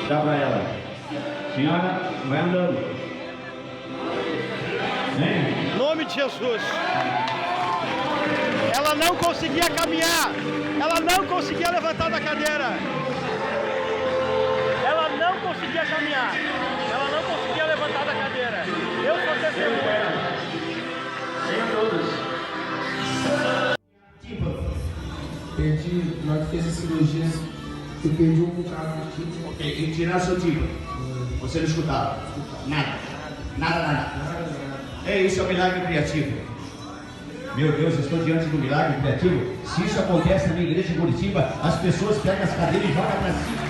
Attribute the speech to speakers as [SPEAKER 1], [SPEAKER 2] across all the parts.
[SPEAKER 1] Dá para ela. Senhora, vai andando. Vem.
[SPEAKER 2] Em nome de Jesus. Ela não conseguia caminhar. Ela não conseguia levantar da cadeira. Ela não conseguia caminhar. Ela não conseguia levantar da cadeira. Eu sou testemunha.
[SPEAKER 3] Perdi, nós fizemos cirurgias, eu perdi um bocado de tipo.
[SPEAKER 1] Ok, e tirar seu tipo. Você não escutava? Nada. Nada. Isso é um milagre criativo. Meu Deus, estou diante do milagre criativo. Se isso acontece na minha igreja em Curitiba, as pessoas pegam as cadeiras e jogam para cima.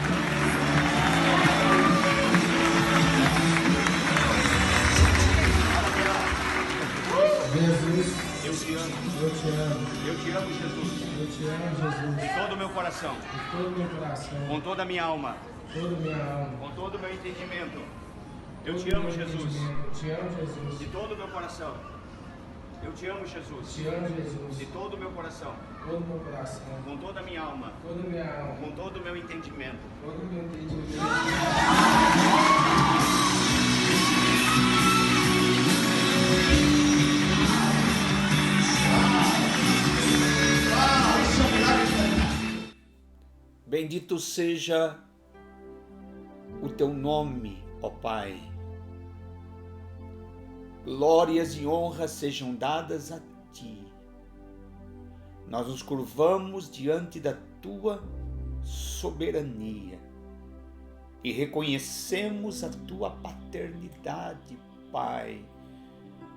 [SPEAKER 3] Jesus,
[SPEAKER 1] Eu te amo.
[SPEAKER 3] eu te amo.
[SPEAKER 1] Eu te amo, Jesus.
[SPEAKER 3] Eu te amo, Jesus.
[SPEAKER 1] De todo o meu coração.
[SPEAKER 3] De todo o meu coração,
[SPEAKER 1] Com toda a minha alma.
[SPEAKER 3] toda a minha alma.
[SPEAKER 1] Com todo o meu entendimento. Eu
[SPEAKER 3] todo
[SPEAKER 1] te
[SPEAKER 3] o
[SPEAKER 1] amo,
[SPEAKER 3] meu
[SPEAKER 1] Jesus.
[SPEAKER 3] entendimento. Eu te amo, Jesus.
[SPEAKER 1] De todo o meu coração. Eu te amo, Jesus.
[SPEAKER 3] Te amo, Jesus.
[SPEAKER 1] De todo o meu coração.
[SPEAKER 3] Todo o meu coração,
[SPEAKER 1] Com toda a minha alma.
[SPEAKER 3] toda a minha alma,
[SPEAKER 1] Com todo o meu entendimento.
[SPEAKER 3] todo o meu entendimento.
[SPEAKER 4] Bendito seja o teu nome, ó Pai. Glórias e honras sejam dadas a ti. Nós nos curvamos diante da tua soberania e reconhecemos a tua paternidade, Pai.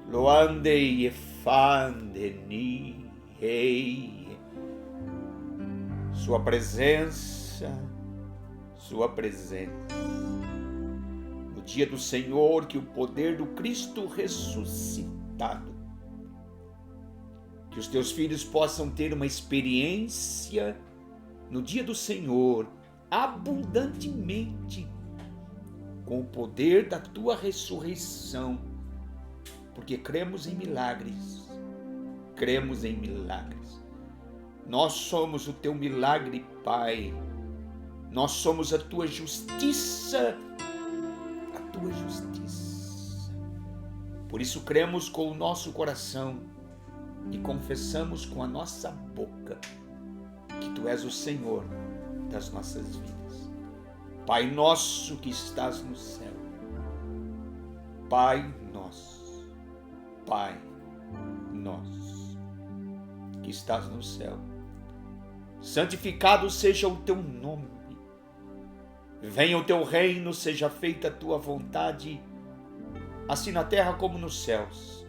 [SPEAKER 4] Loandei efandeni rei. Sua presença. No dia do Senhor, que o poder do Cristo ressuscitado, que os teus filhos possam ter uma experiência no dia do Senhor, abundantemente, com o poder da tua ressurreição, porque cremos em milagres. Nós somos o teu milagre, Pai. Nós somos a tua justiça, a tua justiça. Por isso cremos com o nosso coração e confessamos com a nossa boca que tu és o Senhor das nossas vidas. Pai nosso que estás no céu, Pai nosso, Pai nosso que estás no céu, santificado seja o teu nome. Venha o teu reino, seja feita a tua vontade, assim na terra como nos céus.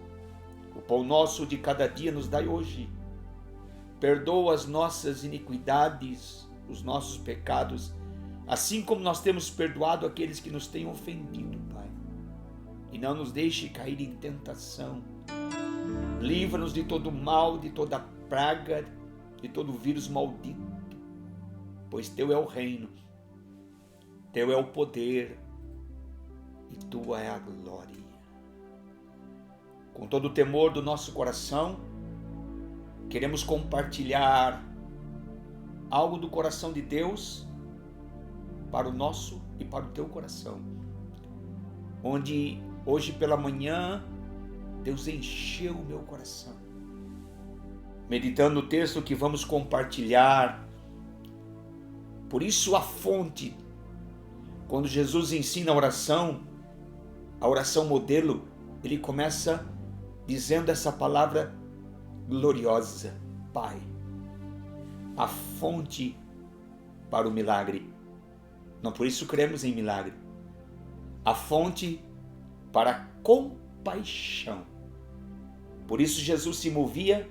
[SPEAKER 4] O pão nosso de cada dia nos dai hoje. Perdoa as nossas iniquidades, os nossos pecados, assim como nós temos perdoado aqueles que nos têm ofendido, Pai. E não nos deixe cair em tentação. Livra-nos de todo mal, de toda praga, de todo vírus maldito. Pois teu é o reino, teu é o poder e tua é a glória. Com todo o temor do nosso coração, queremos compartilhar algo do coração de Deus para o nosso e para o teu coração. Onde hoje pela manhã Deus encheu o meu coração. Meditando o texto que vamos compartilhar. Por isso a fonte, quando Jesus ensina a oração modelo, ele começa dizendo essa palavra gloriosa, Pai. A fonte para o milagre. Não por isso cremos em milagre. A fonte para a compaixão. Por isso Jesus se movia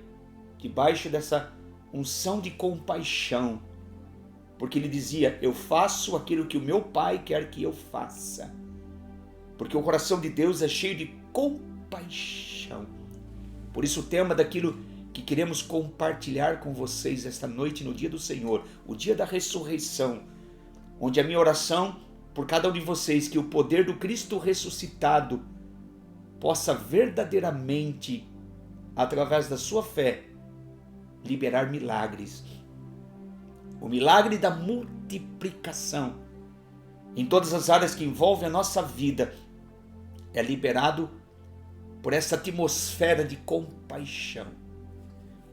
[SPEAKER 4] debaixo dessa unção de compaixão. Porque ele dizia, eu faço aquilo que o meu Pai quer que eu faça. Porque o coração de Deus é cheio de compaixão. Por isso o tema daquilo que queremos compartilhar com vocês esta noite no dia do Senhor, o dia da ressurreição, onde a minha oração por cada um de vocês, que o poder do Cristo ressuscitado possa verdadeiramente, através da sua fé, liberar milagres. O milagre da multiplicação em todas as áreas que envolvem a nossa vida é liberado por essa atmosfera de compaixão.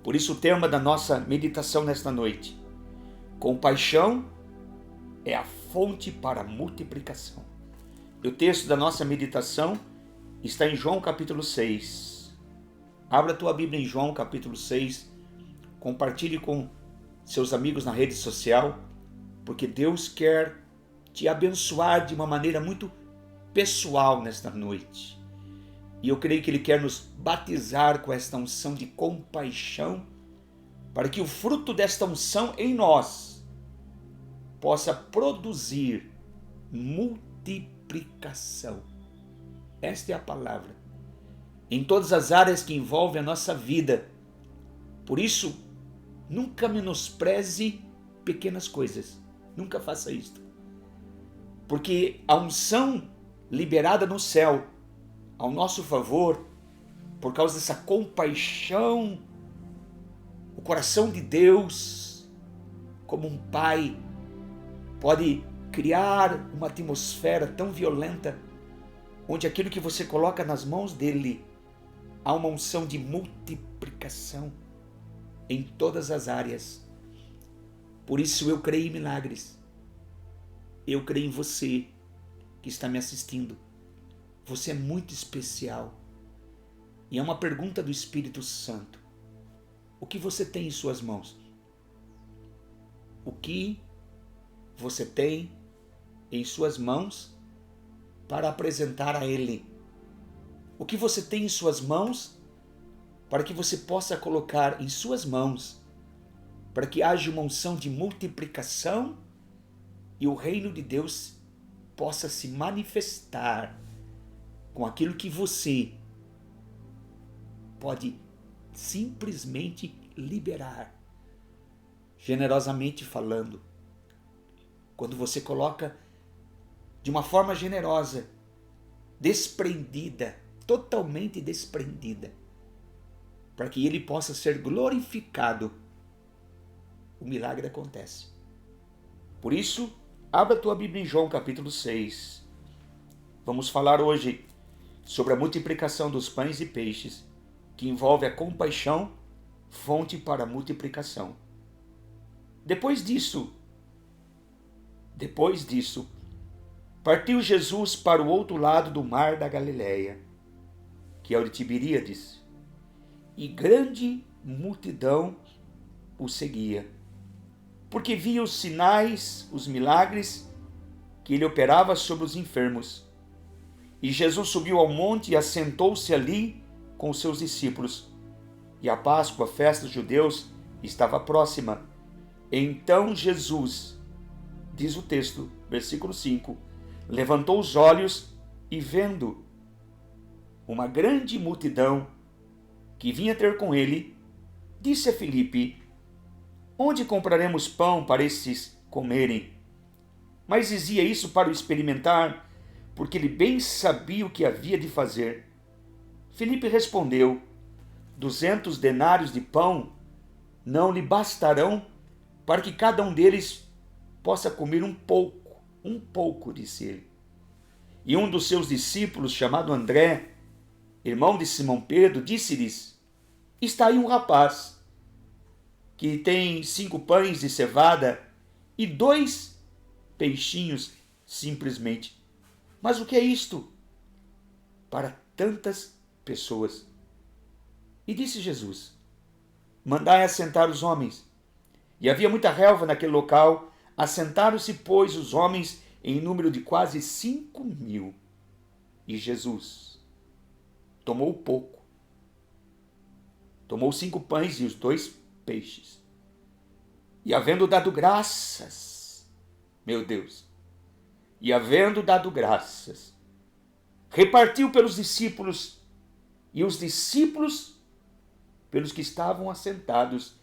[SPEAKER 4] Por isso o tema da nossa meditação nesta noite: compaixão é a fonte para a multiplicação. E o texto da nossa meditação está em João capítulo 6. Abra a tua Bíblia em João capítulo 6. Compartilhe com seus amigos na rede social, porque Deus quer te abençoar de uma maneira muito pessoal nesta noite. E eu creio que Ele quer nos batizar com esta unção de compaixão, para que o fruto desta unção em nós possa produzir multiplicação. Esta é a palavra. Em todas as áreas que envolvem a nossa vida. Por isso, nunca menospreze pequenas coisas. Nunca faça isto. Porque a unção liberada no céu ao nosso favor, por causa dessa compaixão, o coração de Deus, como um pai, pode criar uma atmosfera tão violenta, onde aquilo que você coloca nas mãos dele, há uma unção de multiplicação em todas as áreas. Por isso eu creio em milagres. Eu creio em você que está me assistindo. Você é muito especial. E é uma pergunta do Espírito Santo. O que você tem em suas mãos? O que você tem em suas mãos para apresentar a Ele? O que você tem em suas mãos para que você possa colocar em suas mãos, para que haja uma unção de multiplicação e o reino de Deus possa se manifestar com aquilo que você pode simplesmente liberar, generosamente falando. Quando você coloca de uma forma generosa, desprendida, totalmente desprendida, para que Ele possa ser glorificado o milagre acontece. Por isso, abra a tua Bíblia em João capítulo 6. Vamos falar hoje sobre a multiplicação dos pães e peixes, que envolve a compaixão, fonte para a multiplicação. Depois disso, partiu Jesus para o outro lado do mar da Galileia, que é o de Tiberíades, e grande multidão o seguia, porque via os sinais, os milagres que ele operava sobre os enfermos. E Jesus subiu ao monte e assentou-se ali com os seus discípulos. E a Páscoa, a festa dos judeus, estava próxima. Então Jesus, diz o texto, versículo 5, levantou os olhos e vendo uma grande multidão que vinha ter com ele, disse a Filipe: onde compraremos pão para estes comerem? Mas dizia isso para o experimentar, porque ele bem sabia o que havia de fazer. Filipe respondeu: 200 denários de pão não lhe bastarão para que cada um deles possa comer um pouco, disse ele. E um dos seus discípulos, chamado André, irmão de Simão Pedro, disse-lhes: está aí um rapaz que tem 5 pães de cevada e 2 peixinhos, simplesmente. Mas o que é isto para tantas pessoas? E disse Jesus: mandai assentar os homens. E havia muita relva naquele local. Assentaram-se, pois, os homens em número de quase 5.000. E Jesus tomou pouco. Tomou 5 pães e os 2 peixes. E havendo dado graças, meu Deus, repartiu pelos discípulos, e os discípulos pelos que estavam assentados,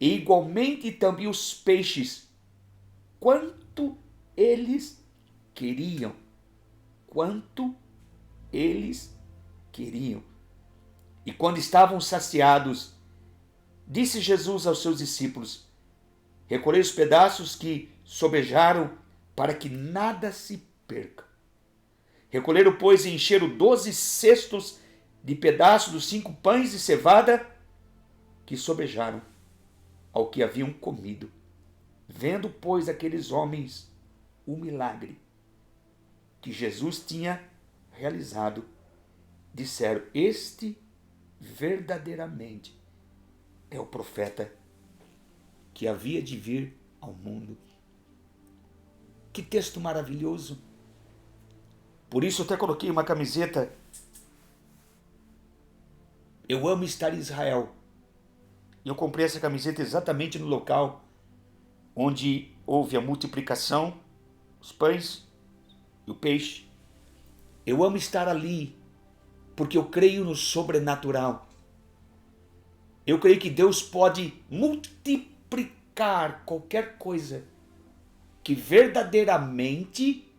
[SPEAKER 4] e igualmente também os peixes, quanto eles queriam. E quando estavam saciados, disse Jesus aos seus discípulos: recolhei os pedaços que sobejaram, para que nada se perca. Recolheram, pois, e encheram 12 cestos de pedaços dos 5 pães de cevada que sobejaram ao que haviam comido. Vendo, pois, aqueles homens o milagre que Jesus tinha realizado, disseram: este verdadeiramente é o profeta que havia de vir ao mundo. Que texto maravilhoso! Por isso eu até coloquei uma camiseta: eu amo estar em Israel. E eu comprei essa camiseta exatamente no local onde houve a multiplicação, os pães e o peixe. Eu amo estar ali, porque eu creio no sobrenatural. Eu creio que Deus pode multiplicar qualquer coisa que verdadeiramente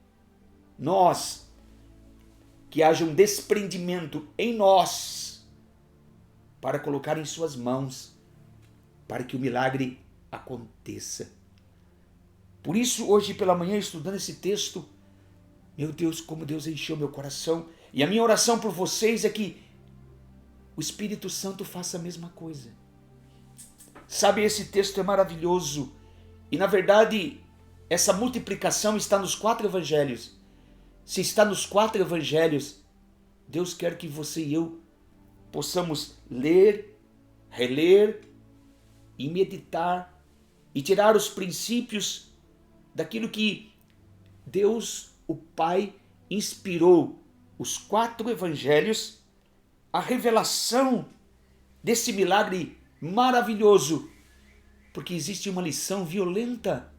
[SPEAKER 4] que haja um desprendimento em nós para colocar em suas mãos, para que o milagre aconteça. Por isso, hoje pela manhã, estudando esse texto, meu Deus, como Deus encheu meu coração. E a minha oração por vocês é que o Espírito Santo faça a mesma coisa. Sabe, esse texto é maravilhoso. E na verdade, essa multiplicação está nos 4 evangelhos. Se está nos 4 evangelhos, Deus quer que você e eu possamos ler, reler e meditar e tirar os princípios daquilo que Deus, o Pai, inspirou os 4 evangelhos, a revelação desse milagre maravilhoso, porque existe uma lição violenta.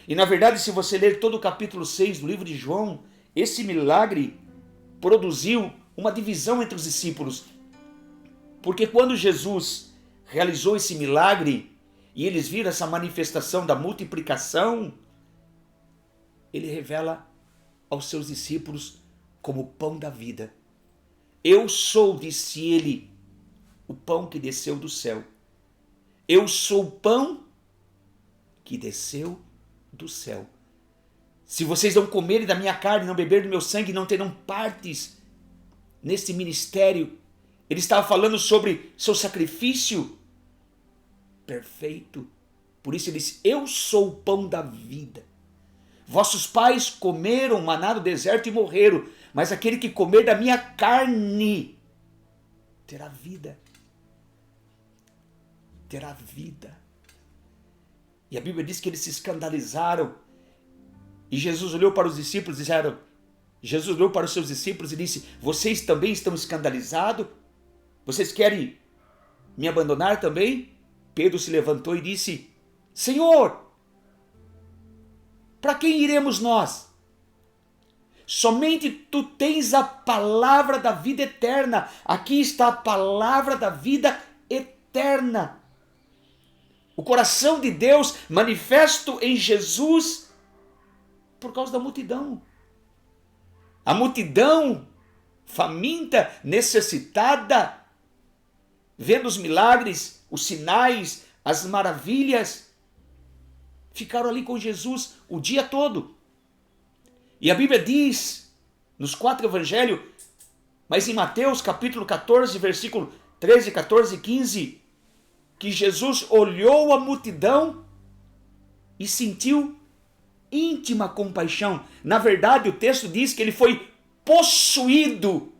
[SPEAKER 4] E na verdade, se você ler todo o capítulo 6 do livro de João, esse milagre produziu uma divisão entre os discípulos. Porque quando Jesus realizou esse milagre e eles viram essa manifestação da multiplicação, ele revela aos seus discípulos como o pão da vida. Eu sou, disse ele, o pão que desceu do céu. Eu sou o pão que desceu do céu. Se vocês não comerem da minha carne, não beberem do meu sangue, não terão partes nesse ministério. Ele estava falando sobre seu sacrifício perfeito. Por isso ele disse, eu sou o pão da vida. Vossos pais comeram maná do deserto e morreram, mas aquele que comer da minha carne terá vida. Terá vida. E a Bíblia diz que eles se escandalizaram. E Jesus olhou para os discípulos e Jesus olhou para os seus discípulos e disse, vocês também estão escandalizados? Vocês querem me abandonar também? Pedro se levantou e disse, Senhor, para quem iremos nós? Somente tu tens a palavra da vida eterna. Aqui está a palavra da vida eterna. O coração de Deus manifesto em Jesus por causa da multidão. A multidão faminta, necessitada, vendo os milagres, os sinais, as maravilhas, ficaram ali com Jesus o dia todo. E a Bíblia diz, nos 4 evangelhos, mas em Mateus capítulo 14, versículo 13, 14 e 15, que Jesus olhou a multidão e sentiu íntima compaixão. Na verdade, o texto diz que ele foi possuído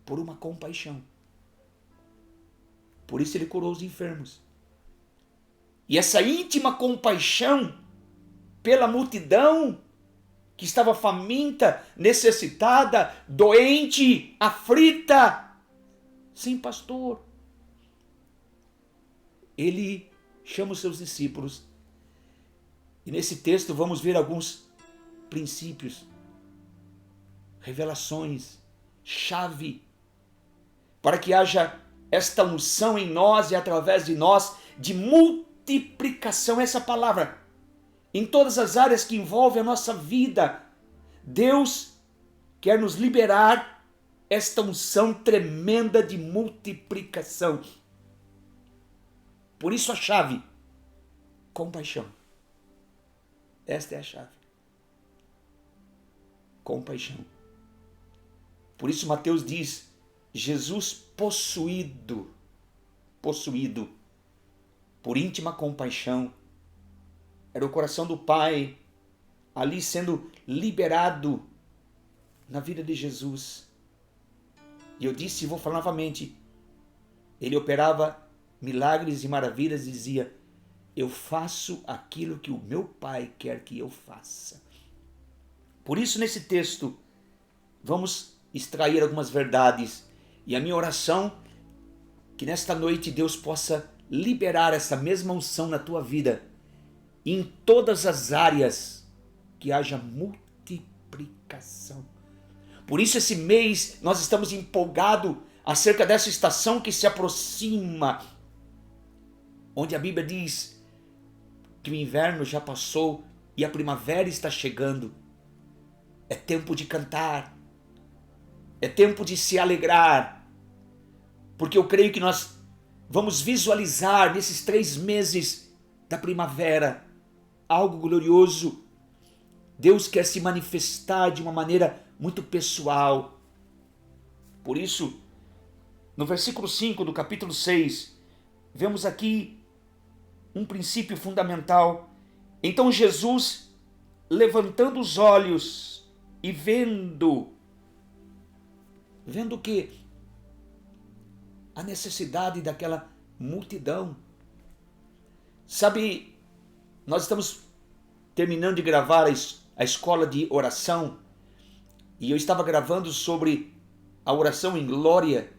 [SPEAKER 4] por uma compaixão. Por isso ele curou os enfermos. E essa íntima compaixão pela multidão que estava faminta, necessitada, doente, aflita, sem pastor. Ele chama os seus discípulos. E nesse texto vamos ver alguns princípios, revelações, chave, para que haja esta unção em nós e através de nós de multiplicação, essa palavra, em todas as áreas que envolvem a nossa vida. Deus quer nos liberar esta unção tremenda de multiplicação. Por isso a chave, compaixão. Esta é a chave. Compaixão. Por isso Mateus diz, Jesus possuído por íntima compaixão. Era o coração do Pai ali sendo liberado na vida de Jesus. E eu disse, e vou falar novamente, ele operava milagres e maravilhas e dizia, eu faço aquilo que o meu Pai quer que eu faça. Por isso, nesse texto, vamos extrair algumas verdades. E a minha oração, que nesta noite Deus possa liberar essa mesma unção na tua vida, em todas as áreas, que haja multiplicação. Por isso, esse mês, nós estamos empolgados acerca dessa estação que se aproxima, onde a Bíblia diz que o inverno já passou e a primavera está chegando. É tempo de cantar, é tempo de se alegrar, porque eu creio que nós vamos visualizar nesses 3 meses da primavera algo glorioso. Deus quer se manifestar de uma maneira muito pessoal. Por isso, no versículo 5 do capítulo 6, vemos aqui um princípio fundamental. Então Jesus, levantando os olhos e vendo o quê? A necessidade daquela multidão. Sabe, nós estamos terminando de gravar a escola de oração, e eu estava gravando sobre a oração em glória.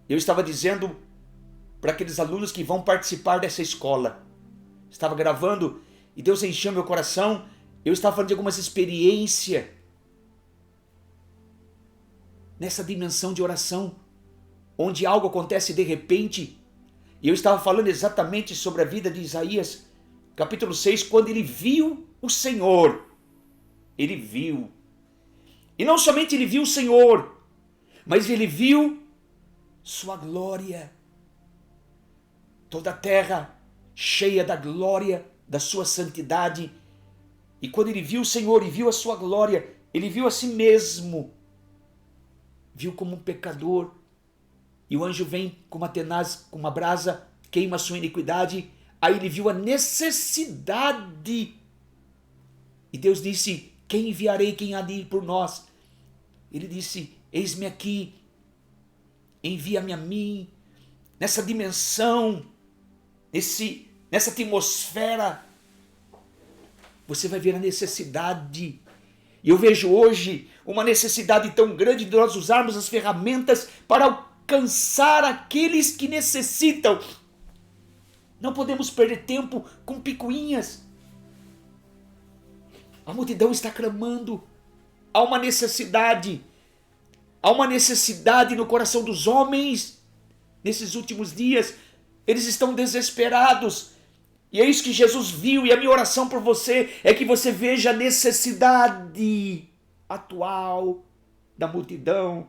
[SPEAKER 4] Eu estava dizendo para aqueles alunos que vão participar dessa escola. Estava gravando e Deus encheu meu coração. Eu estava falando de algumas experiências nessa dimensão de oração, onde algo acontece de repente. E eu estava falando exatamente sobre a vida de Isaías, capítulo 6, quando ele viu o Senhor. Ele viu. E não somente ele viu o Senhor, mas ele viu sua glória. Toda a terra cheia da glória da sua santidade. E quando ele viu o Senhor e viu a sua glória, ele viu a si mesmo, viu como um pecador. E o anjo vem com uma tenaz, com uma brasa, queima a sua iniquidade. Aí ele viu a necessidade. E Deus disse: quem enviarei, quem há de ir por nós? Ele disse: eis-me aqui, envia-me a mim. Nessa dimensão, nessa atmosfera, você vai ver a necessidade. E eu vejo hoje uma necessidade tão grande de nós usarmos as ferramentas para alcançar aqueles que necessitam. Não podemos perder tempo com picuinhas. A multidão está clamando. Há uma necessidade. Há uma necessidade no coração dos homens. Nesses últimos dias, eles estão desesperados. E é isso que Jesus viu. E a minha oração por você é que você veja a necessidade atual da multidão,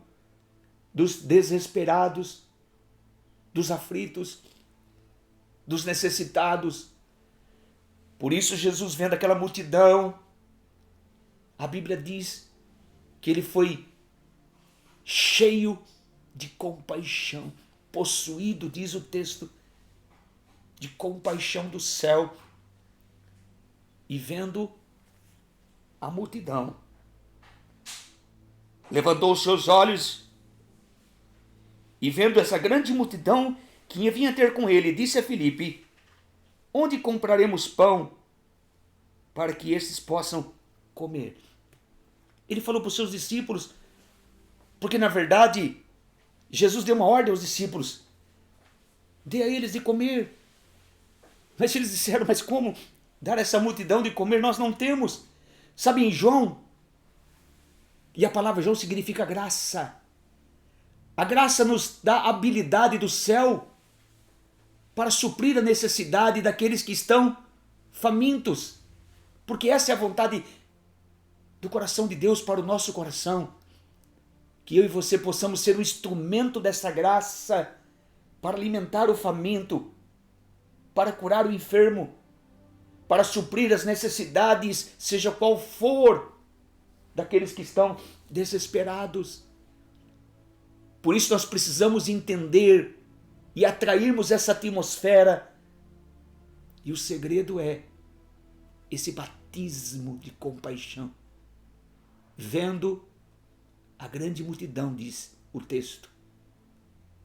[SPEAKER 4] dos desesperados, dos aflitos, dos necessitados. Por isso Jesus, vendo aquela multidão, a Bíblia diz que ele foi cheio de compaixão, possuído, diz o texto, de compaixão do céu. E vendo a multidão, levantou os seus olhos e vendo essa grande multidão que vinha ter com ele, disse a Filipe: onde compraremos pão para que estes possam comer? Ele falou para os seus discípulos, porque na verdade Jesus deu uma ordem aos discípulos: dê a eles de comer. Mas eles disseram: mas como dar a essa multidão de comer? Nós não temos. Sabe, em João, e a palavra João significa graça. A graça nos dá a habilidade do céu para suprir a necessidade daqueles que estão famintos. Porque essa é a vontade do coração de Deus para o nosso coração. Que eu e você possamos ser um instrumento dessa graça para alimentar o faminto, para curar o enfermo, para suprir as necessidades, seja qual for, daqueles que estão desesperados. Por isso nós precisamos entender e atrairmos essa atmosfera. E o segredo é esse batismo de compaixão. Vendo a grande multidão, diz o texto,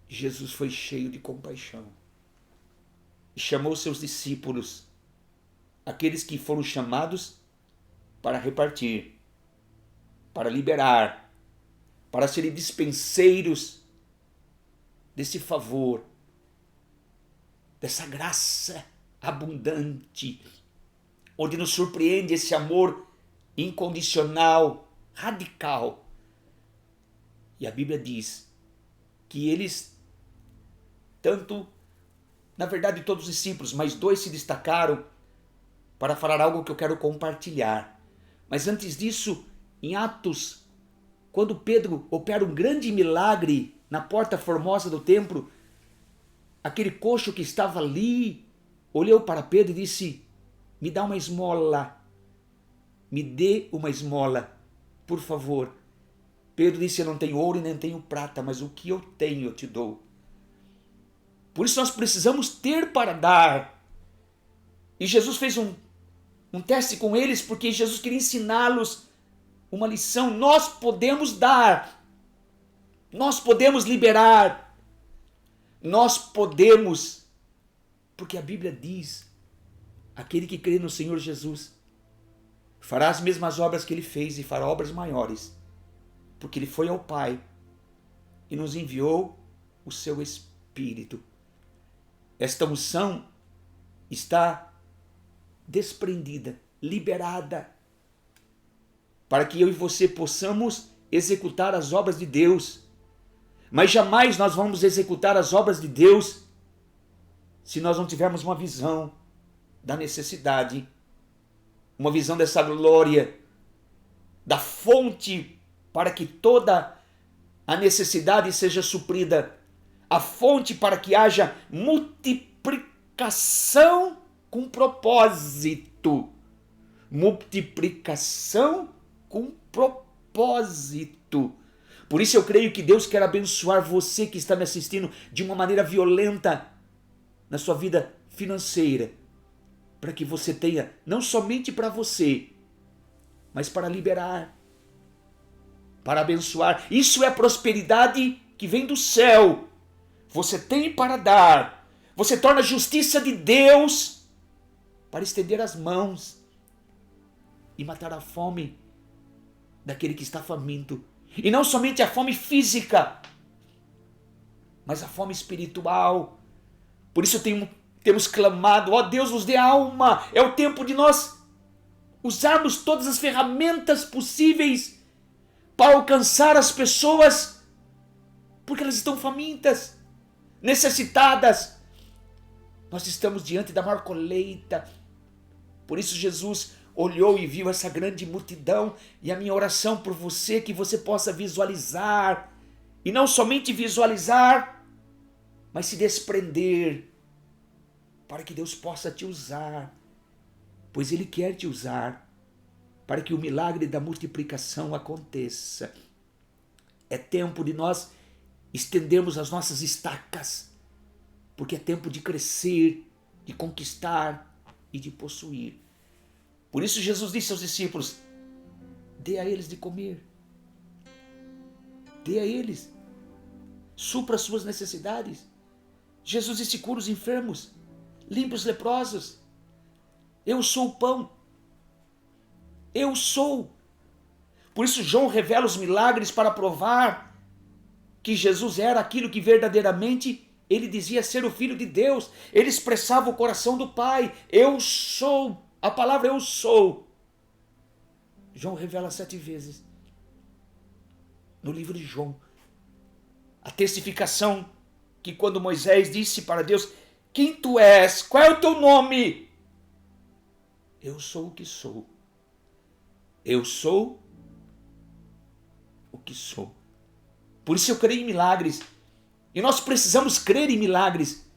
[SPEAKER 4] Jesus foi cheio de compaixão. E chamou seus discípulos, aqueles que foram chamados para repartir, para liberar, para serem dispenseiros desse favor, dessa graça abundante, onde nos surpreende esse amor incondicional, radical. E a Bíblia diz que eles, tanto, na verdade todos os discípulos, mas 2 se destacaram para falar algo que eu quero compartilhar. Mas antes disso, em Atos, quando Pedro opera um grande milagre na porta formosa do templo, aquele coxo que estava ali olhou para Pedro e disse: me dá uma esmola, me dê uma esmola, por favor. Pedro disse: eu não tenho ouro e nem tenho prata, mas o que eu tenho eu te dou. Por isso nós precisamos ter para dar. E Jesus fez um teste com eles, porque Jesus queria ensiná-los uma lição. Nós podemos dar, nós podemos liberar, nós podemos, porque a Bíblia diz: aquele que crê no Senhor Jesus fará as mesmas obras que ele fez e fará obras maiores, porque ele foi ao Pai e nos enviou o seu Espírito. Esta unção está desprendida, liberada, para que eu e você possamos executar as obras de Deus. Mas jamais nós vamos executar as obras de Deus se nós não tivermos uma visão da necessidade, uma visão dessa glória, da fonte para que toda a necessidade seja suprida, a fonte para que haja multiplicação com propósito. Multiplicação com propósito. Por isso eu creio que Deus quer abençoar você que está me assistindo de uma maneira violenta na sua vida financeira, para que você tenha não somente para você, mas para liberar, para abençoar. Isso é prosperidade que vem do céu. Você tem para dar. Você torna a justiça de Deus para estender as mãos e matar a fome daquele que está faminto. E não somente a fome física, mas a fome espiritual. Por isso temos clamado, ó Deus, nos dê alma. É o tempo de nós usarmos todas as ferramentas possíveis para alcançar as pessoas, porque elas estão famintas, necessitadas. Nós estamos diante da maior colheita. Por isso Jesus olhou e viu essa grande multidão, e a minha oração por você é que você possa visualizar, e não somente visualizar, mas se desprender, para que Deus possa te usar, pois Ele quer te usar, para que o milagre da multiplicação aconteça. É tempo de nós estendermos as nossas estacas, porque é tempo de crescer, de conquistar e de possuir. Por isso Jesus disse aos discípulos, dê a eles de comer. Dê a eles. Supra as suas necessidades. Jesus disse, cura os enfermos, limpa os leprosos. Eu sou o pão. Eu sou. Por isso João revela os milagres para provar que Jesus era aquilo que verdadeiramente ele dizia ser o Filho de Deus. Ele expressava o coração do Pai. Eu sou. A palavra eu sou. João revela 7 vezes. No livro de João. A testificação que quando Moisés disse para Deus, quem tu és? Qual é o teu nome? Eu sou o que sou. Eu sou o que sou. Por isso eu creio em milagres. E nós precisamos crer em milagres.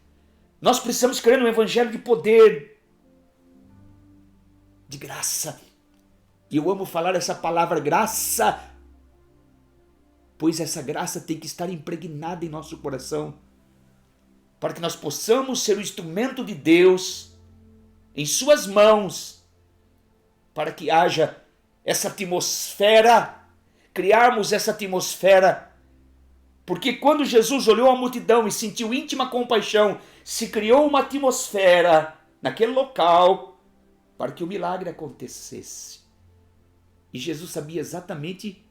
[SPEAKER 4] Nós precisamos crer no evangelho de poder, de graça. E eu amo falar essa palavra graça, pois essa graça tem que estar impregnada em nosso coração, para que nós possamos ser o instrumento de Deus em suas mãos, para que haja essa atmosfera, criarmos essa atmosfera, porque quando Jesus olhou a multidão e sentiu íntima compaixão, se criou uma atmosfera naquele local para que o milagre acontecesse. E Jesus sabia exatamente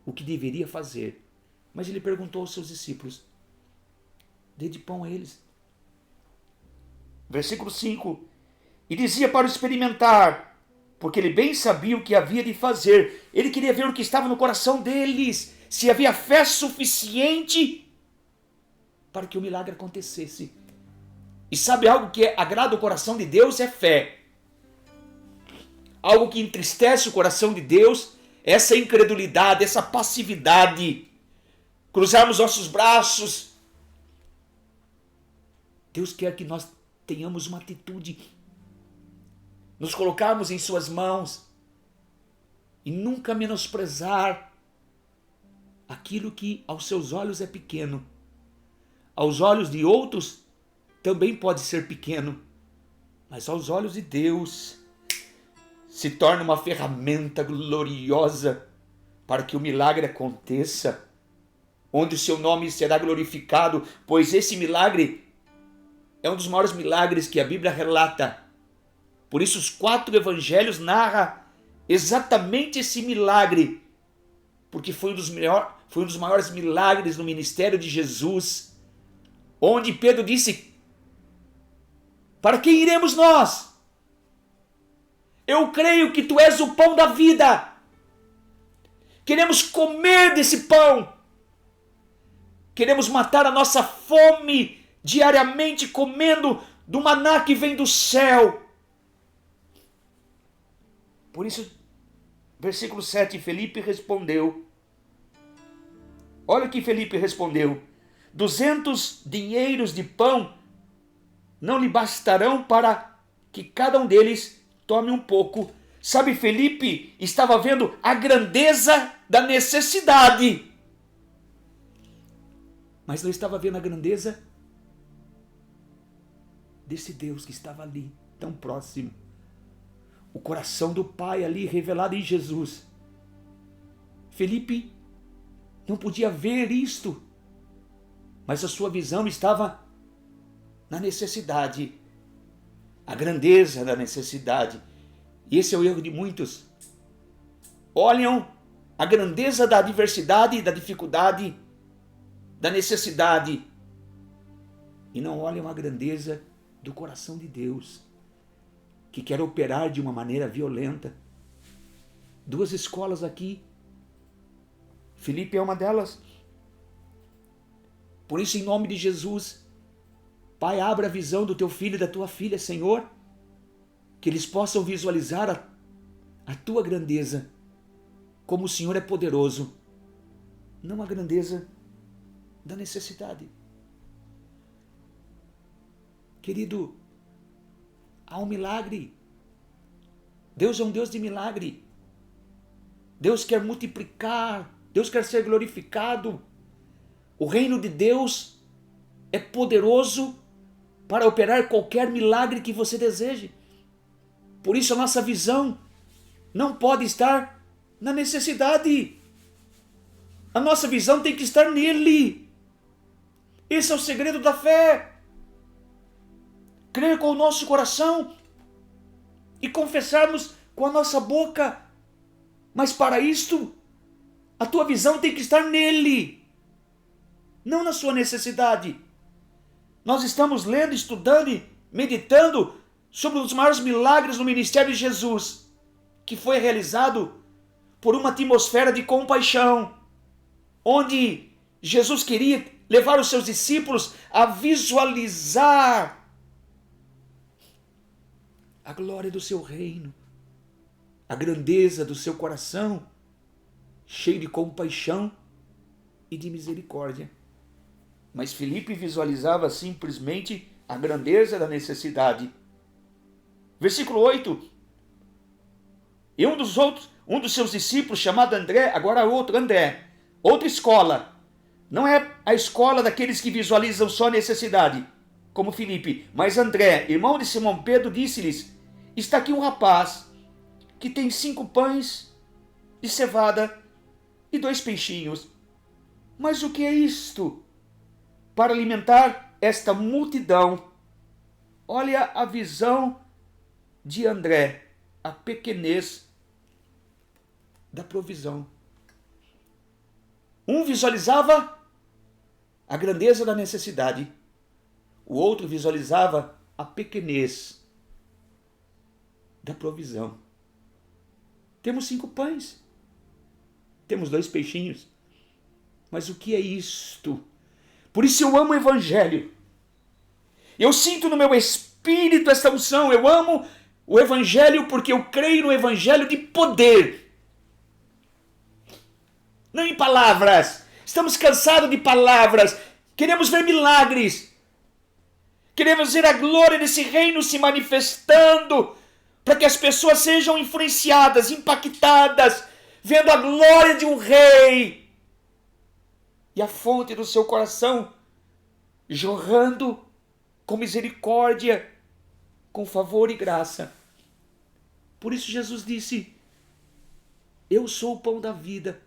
[SPEAKER 4] o que deveria fazer, mas ele perguntou aos seus discípulos, dê de pão a eles. Versículo 5, e dizia para o experimentar, porque ele bem sabia o que havia de fazer. Ele queria ver o que estava no coração deles, se havia fé suficiente para que o milagre acontecesse. E sabe algo que agrada o coração de Deus? É fé. Algo que entristece o coração de Deus é essa incredulidade, essa passividade. Cruzarmos nossos braços. Deus quer que nós tenhamos uma atitude, nos colocarmos em suas mãos e nunca menosprezar aquilo que aos seus olhos é pequeno. Aos olhos de outros também pode ser pequeno, mas aos olhos de Deus se torna uma ferramenta gloriosa para que o milagre aconteça, onde o seu nome será glorificado, pois esse milagre é um dos maiores milagres que a Bíblia relata. Por isso os 4 evangelhos narram exatamente esse milagre, porque foi um dos maiores milagres no ministério de Jesus, onde Pedro disse, para quem iremos nós? Eu creio que tu és o pão da vida. Queremos comer desse pão. Queremos matar a nossa fome diariamente comendo do maná que vem do céu. Por isso, versículo 7, Felipe respondeu. Olha o que Felipe respondeu. 200 dinheiros de pão não lhe bastarão para que cada um deles tome um pouco. Sabe, Felipe estava vendo a grandeza da necessidade, mas não estava vendo a grandeza desse Deus que estava ali, tão próximo. O coração do Pai ali revelado em Jesus. Felipe não podia ver isto, mas a sua visão estava na necessidade, a grandeza da necessidade. E esse é o erro de muitos. Olham a grandeza da adversidade, da dificuldade, da necessidade, e não olham a grandeza do coração de Deus, que quer operar de uma maneira violenta. Duas escolas aqui. Felipe é uma delas. Por isso, em nome de Jesus, Pai, abra a visão do teu filho e da tua filha, Senhor, que eles possam visualizar a tua grandeza, como o Senhor é poderoso, não a grandeza da necessidade. Querido, há um milagre. Deus é um Deus de milagre. Deus quer multiplicar, Deus quer ser glorificado. O reino de Deus é poderoso para operar qualquer milagre que você deseje. Por isso a nossa visão não pode estar na necessidade. A nossa visão tem que estar nele. Esse é o segredo da fé. Crer com o nosso coração e confessarmos com a nossa boca. Mas para isto, a tua visão tem que estar nele, não na sua necessidade. Nós estamos lendo, estudando e meditando sobre um dos maiores milagres no ministério de Jesus, que foi realizado por uma atmosfera de compaixão, onde Jesus queria levar os seus discípulos a visualizar a glória do seu reino, a grandeza do seu coração, cheio de compaixão e de misericórdia. Mas Felipe visualizava simplesmente a grandeza da necessidade. Versículo 8. E um dos seus discípulos, chamado André, agora outro André, outra escola. Não é a escola daqueles que visualizam só necessidade, como Felipe, mas André, irmão de Simão Pedro, disse-lhes: está aqui um rapaz que tem 5 pães de cevada e 2 peixinhos. Mas o que é isto para alimentar esta multidão? Olha a visão de André, a pequenez da provisão. Um visualizava a grandeza da necessidade, o outro visualizava a pequenez da provisão. Temos 5 pães, temos 2 peixinhos, mas o que é isto? Por isso eu amo o Evangelho. Eu sinto no meu espírito esta unção. Eu amo o Evangelho porque eu creio no Evangelho de poder, não em palavras. Estamos cansados de palavras. Queremos ver milagres. Queremos ver a glória desse reino se manifestando, para que as pessoas sejam influenciadas, impactadas, vendo a glória de um rei e a fonte do seu coração jorrando com misericórdia, com favor e graça. Por isso Jesus disse: eu sou o pão da vida.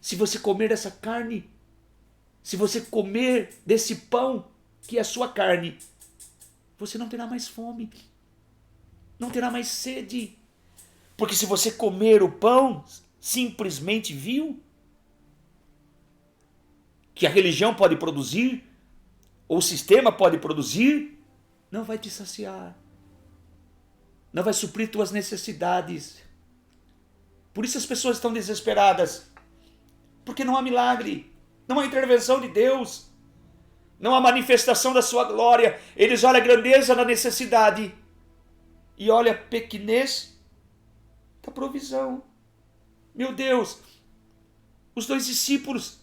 [SPEAKER 4] Se você comer essa carne, se você comer desse pão, que é a sua carne, você não terá mais fome, não terá mais sede. Porque se você comer o pão simplesmente vil, que a religião pode produzir, ou o sistema pode produzir, não vai te saciar, não vai suprir tuas necessidades. Por isso as pessoas estão desesperadas, porque não há milagre, não há intervenção de Deus, não há manifestação da sua glória. Eles olham a grandeza da necessidade e olham a pequenez da provisão. Meu Deus, os 2 discípulos,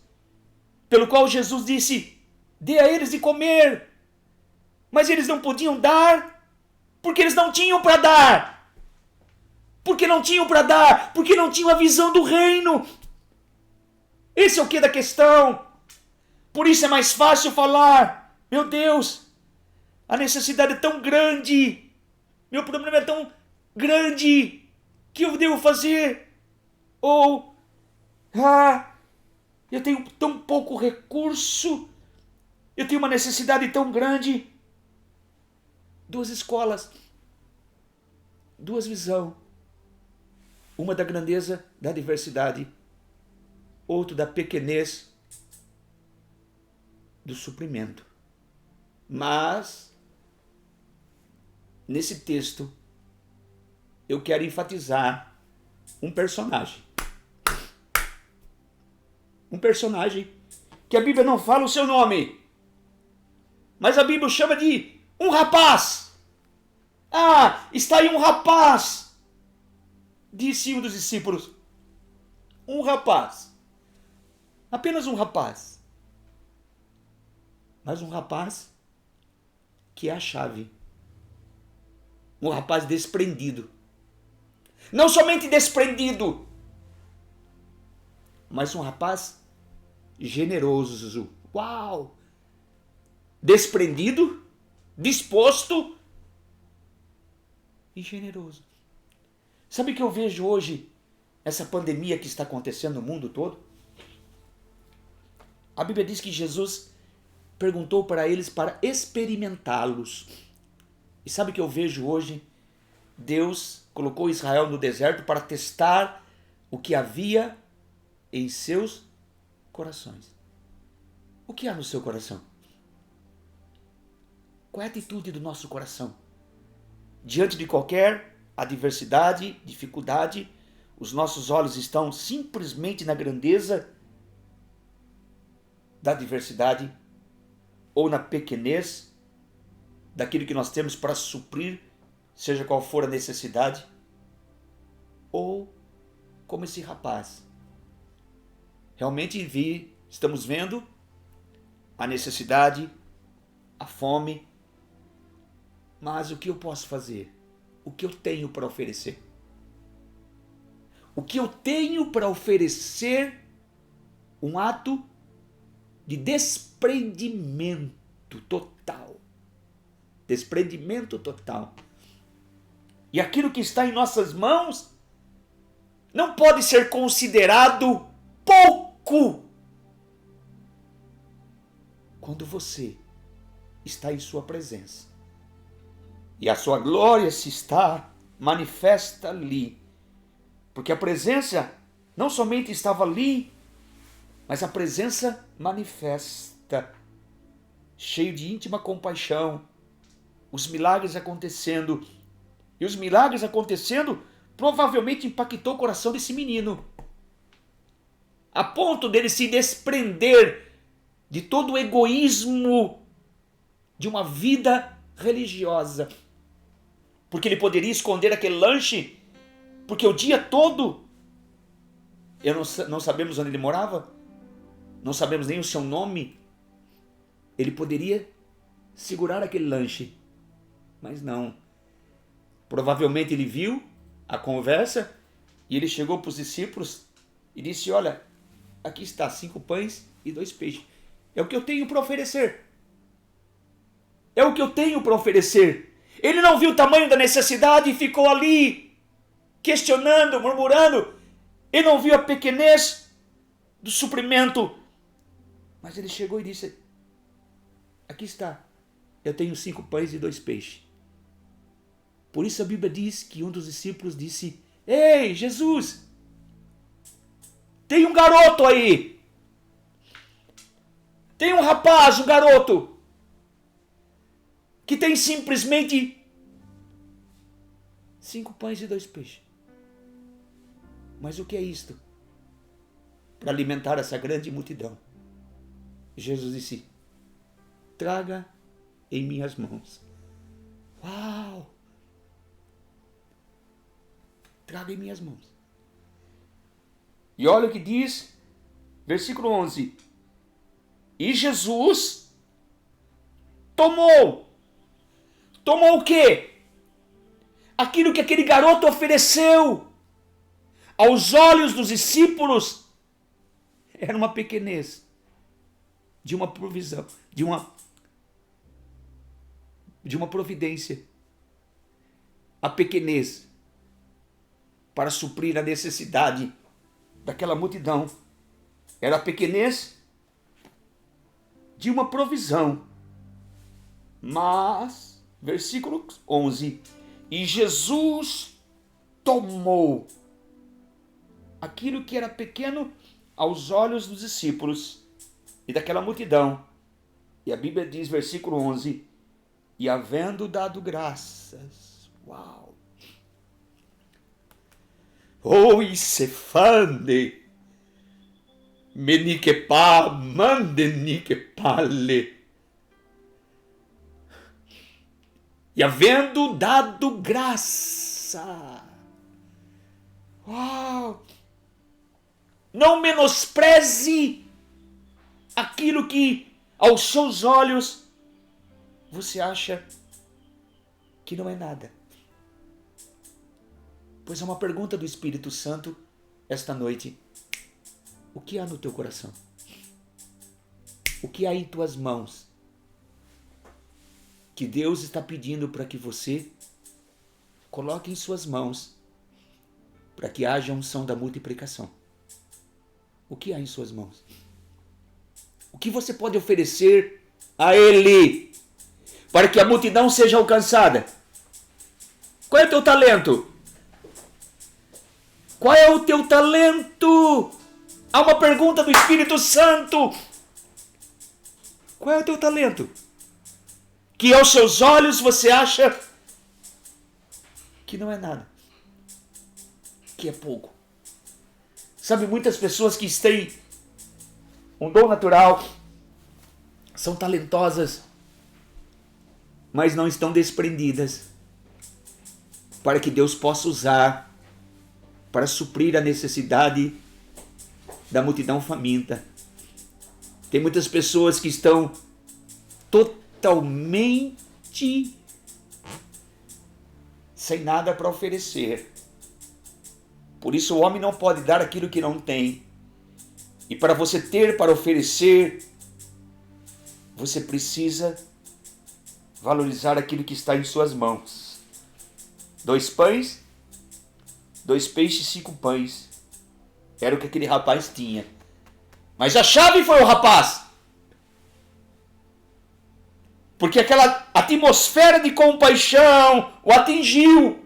[SPEAKER 4] pelo qual Jesus disse: dê a eles de comer. Mas eles não podiam dar, porque eles não tinham para dar. Porque não tinham para dar, porque não tinham a visão do reino. Esse é o que da questão. Por isso é mais fácil falar, meu Deus, a necessidade é tão grande, meu problema é tão grande, que eu devo fazer? Ou, eu tenho tão pouco recurso, eu tenho uma necessidade tão grande. Duas escolas, duas visões. Uma da grandeza da diversidade, outro da pequenez do suprimento. Mas, nesse texto, eu quero enfatizar um personagem. Um personagem que a Bíblia não fala o seu nome, mas a Bíblia chama de um rapaz. Está aí um rapaz, disse um dos discípulos. Um rapaz. Apenas um rapaz. Mas um rapaz que é a chave. Um rapaz desprendido. Não somente desprendido, mas um rapaz generoso. Uau! Desprendido, disposto e generoso. Sabe o que eu vejo hoje, essa pandemia que está acontecendo no mundo todo? A Bíblia diz que Jesus perguntou para eles para experimentá-los. E sabe o que eu vejo hoje? Deus colocou Israel no deserto para testar o que havia em seus corações. O que há no seu coração? Qual é a atitude do nosso coração? Diante de qualquer adversidade, dificuldade, os nossos olhos estão simplesmente na grandeza da adversidade ou na pequenez daquilo que nós temos para suprir, seja qual for a necessidade, ou como esse rapaz. Realmente estamos vendo a necessidade, a fome, mas o que eu posso fazer? O que eu tenho para oferecer? O que eu tenho para oferecer? Um ato de desprendimento total. Desprendimento total. E aquilo que está em nossas mãos não pode ser considerado pouco quando você está em sua presença. E a sua glória se está manifesta ali. Porque a presença não somente estava ali, mas a presença manifesta, cheio de íntima compaixão, os milagres acontecendo. E os milagres acontecendo provavelmente impactou o coração desse menino, a ponto dele se desprender de todo o egoísmo de uma vida religiosa. Porque ele poderia esconder aquele lanche, porque o dia todo, não sabemos onde ele morava, não sabemos nem o seu nome, ele poderia segurar aquele lanche, mas não. Provavelmente ele viu a conversa e ele chegou para os discípulos e disse: olha, aqui está 5 pães e 2 peixes. É o que eu tenho para oferecer. É o que eu tenho para oferecer. Ele não viu o tamanho da necessidade e ficou ali questionando, murmurando. Ele não viu a pequenez do suprimento. Mas ele chegou e disse: aqui está, eu tenho 5 pães e 2 peixes. Por isso a Bíblia diz que um dos discípulos disse: ei, Jesus, tem um garoto aí. Tem um rapaz, um garoto, que tem simplesmente 5 pães e 2 peixes. Mas o que é isto? Para alimentar essa grande multidão. Jesus disse: traga em minhas mãos. Uau! Traga em minhas mãos. E olha o que diz, versículo 11. E Jesus tomou Tomou o quê? Aquilo que aquele garoto ofereceu. Aos olhos dos discípulos, era uma pequenez, de uma provisão, de uma providência. A pequenez para suprir a necessidade daquela multidão. Era a pequenez de uma provisão. Mas, versículo 11, e Jesus tomou aquilo que era pequeno aos olhos dos discípulos e daquela multidão. E a Bíblia diz, versículo 11, e havendo dado graças. Uau! Oi, Cefande, menikepa, mandenikepale. E havendo dado graça. Uau! Não menospreze aquilo que aos seus olhos você acha que não é nada. Pois é uma pergunta do Espírito Santo esta noite. O que há no teu coração? O que há em tuas mãos? Que Deus está pedindo para que você coloque em suas mãos para que haja a unção da multiplicação. O que há em suas mãos? O que você pode oferecer a Ele para que a multidão seja alcançada? Qual é o teu talento? Qual é o teu talento? Há uma pergunta do Espírito Santo. Qual é o teu talento? Que aos seus olhos você acha que não é nada, que é pouco. Sabe, muitas pessoas que têm um dom natural, são talentosas, mas não estão desprendidas para que Deus possa usar para suprir a necessidade da multidão faminta. Tem muitas pessoas que estão totalmente sem nada para oferecer. Por isso o homem não pode dar aquilo que não tem. E para você ter para oferecer, você precisa valorizar aquilo que está em suas mãos. 2 pães, 2 peixes, 5 pães. Era o que aquele rapaz tinha. Mas a chave foi o rapaz. Porque aquela atmosfera de compaixão o atingiu.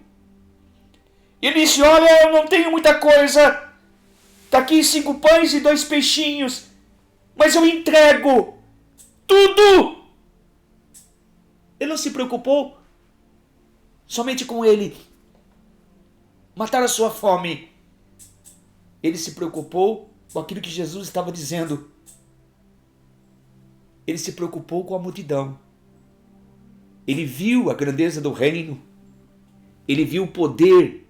[SPEAKER 4] Ele disse, olha, eu não tenho muita coisa. Está aqui 5 pães e 2 peixinhos. Mas eu entrego tudo. Ele não se preocupou somente com ele matar a sua fome. Ele se preocupou com aquilo que Jesus estava dizendo. Ele se preocupou com a multidão. Ele viu a grandeza do reino. Ele viu o poder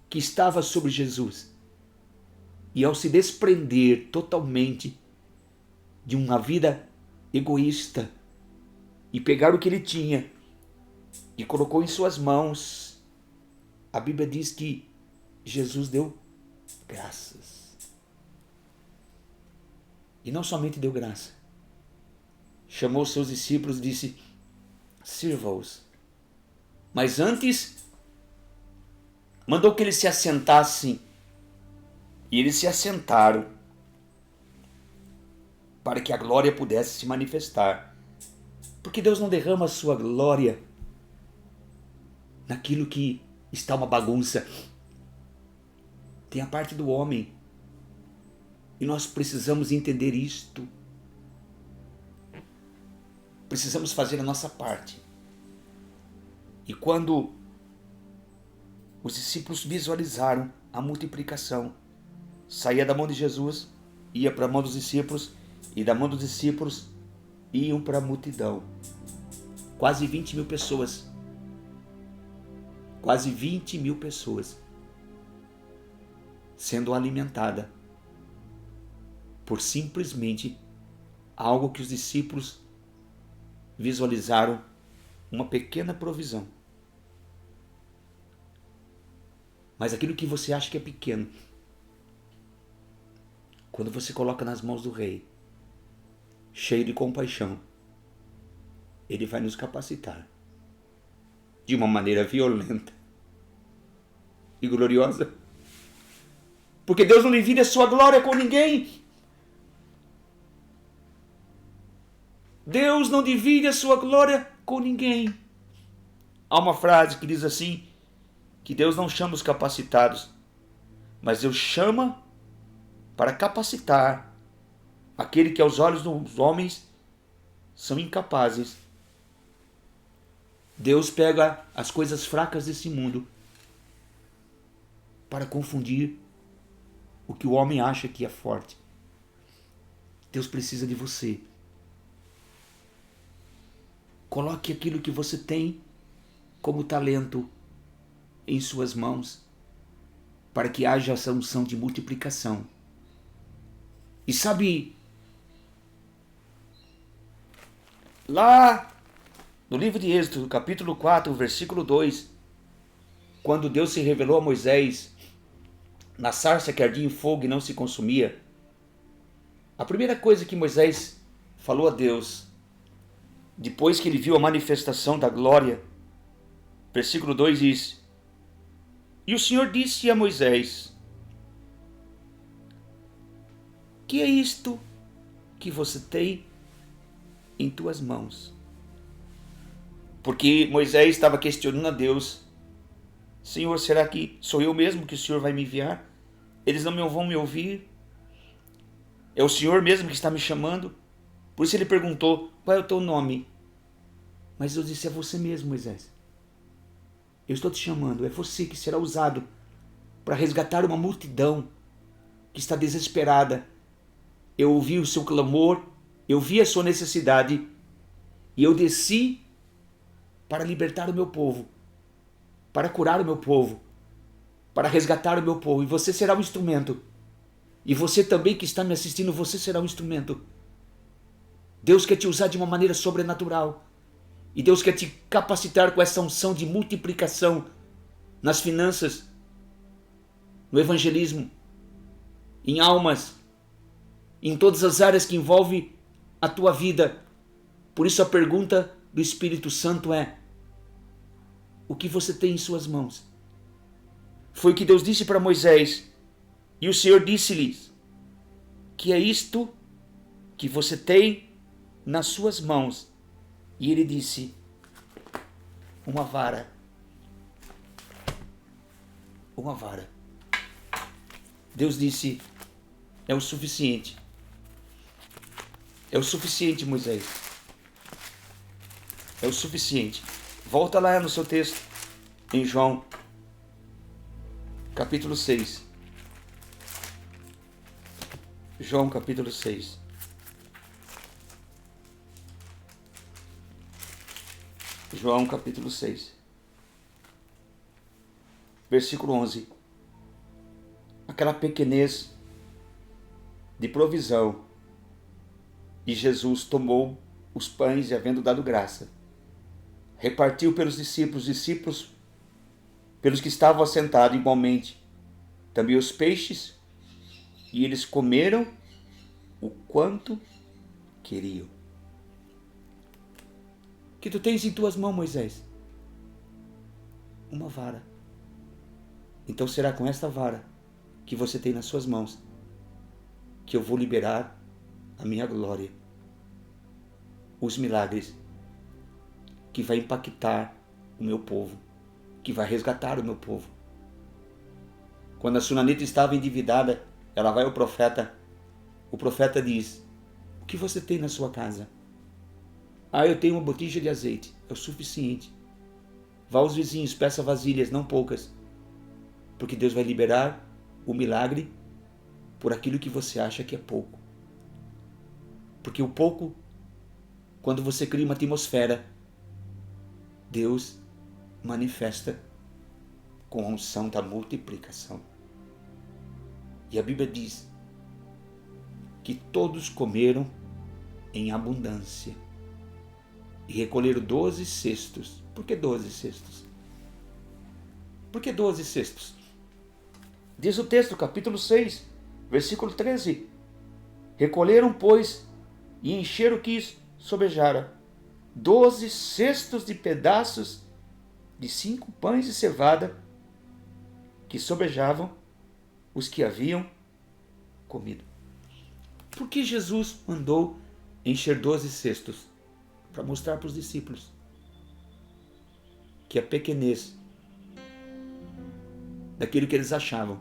[SPEAKER 4] que estava sobre Jesus. E ao se desprender totalmente de uma vida egoísta e pegar o que ele tinha e colocou em suas mãos, a Bíblia diz que Jesus deu graças. E não somente deu graça, chamou seus discípulos e disse, sirva-os. Mas antes, mandou que eles se assentassem. E eles se assentaram para que a glória pudesse se manifestar. Porque Deus não derrama a sua glória naquilo que está uma bagunça. Tem a parte do homem. E nós precisamos entender isto. Precisamos fazer a nossa parte. E quando os discípulos visualizaram a multiplicação, saía da mão de Jesus, ia para a mão dos discípulos, e da mão dos discípulos iam para a multidão. Quase 20 mil pessoas. Quase 20 mil pessoas sendo alimentada por simplesmente algo que os discípulos visualizaram uma pequena provisão. Mas aquilo que você acha que é pequeno, quando você coloca nas mãos do Rei, cheio de compaixão, Ele vai nos capacitar de uma maneira violenta e gloriosa. Porque Deus não divide a sua glória com ninguém. Deus não divide a sua glória com ninguém. Há uma frase que diz assim, que Deus não chama os capacitados, mas Deus chama para capacitar aquele que aos olhos dos homens são incapazes. Deus pega as coisas fracas desse mundo para confundir o que o homem acha que é forte. Deus precisa de você. Coloque aquilo que você tem como talento em suas mãos, para que haja essa unção de multiplicação. E sabe, lá no livro de Êxodo, capítulo 4, versículo 2, quando Deus se revelou a Moisés na sarça que ardia em fogo e não se consumia, a primeira coisa que Moisés falou a Deus, depois que ele viu a manifestação da glória, versículo 2 diz: E o Senhor disse a Moisés: Que é isto que você tem em tuas mãos? Porque Moisés estava questionando a Deus: Senhor, será que sou eu mesmo que o Senhor vai me enviar? Eles não vão me ouvir? É o Senhor mesmo que está me chamando? Por isso ele perguntou: qual é o teu nome? Mas Deus disse: é você mesmo, Moisés. Eu estou te chamando, é você que será usado para resgatar uma multidão que está desesperada. Eu ouvi o seu clamor, eu vi a sua necessidade e eu desci para libertar o meu povo, para curar o meu povo, para resgatar o meu povo. E você será um instrumento. E você também que está me assistindo, você será um instrumento. Deus quer te usar de uma maneira sobrenatural. E Deus quer te capacitar com essa unção de multiplicação nas finanças, no evangelismo, em almas, em todas as áreas que envolvem a tua vida. Por isso a pergunta do Espírito Santo é: o que você tem em suas mãos? Foi o que Deus disse para Moisés. E o Senhor disse-lhes: que é isto que você tem nas suas mãos? E ele disse: uma vara. Uma vara. Deus disse: é o suficiente. É o suficiente, Moisés. É o suficiente. Volta lá no seu texto, em João, capítulo 6. João, capítulo 6. João, capítulo 6. Versículo 11. Aquela pequenez de provisão. E Jesus tomou os pães e, havendo dado graça, repartiu pelos discípulos pelos que estavam assentados igualmente, também os peixes, e eles comeram o quanto queriam. O que tu tens em tuas mãos, Moisés? Uma vara. Então será com esta vara que você tem nas suas mãos que eu vou liberar a minha glória, os milagres que vai impactar o meu povo, que vai resgatar o meu povo. Quando a sunamita estava endividada, ela vai ao profeta. O profeta diz: o que você tem na sua casa? Ah, eu tenho uma botija de azeite. É o suficiente. Vá aos vizinhos, peça vasilhas, não poucas. Porque Deus vai liberar o milagre por aquilo que você acha que é pouco. Porque o pouco, quando você cria uma atmosfera, Deus manifesta com a unção da multiplicação. E a Bíblia diz que todos comeram em abundância. e recolheram 12 cestos. Por que 12 cestos? Por que 12 cestos? Diz o texto, capítulo 6, versículo 13. Recolheram, pois, e encheram o que sobejara, 12 cestos de pedaços de 5 pães de cevada que sobejavam os que haviam comido. Por que Jesus mandou encher 12 cestos? Para mostrar para os discípulos que a pequenez daquilo que eles achavam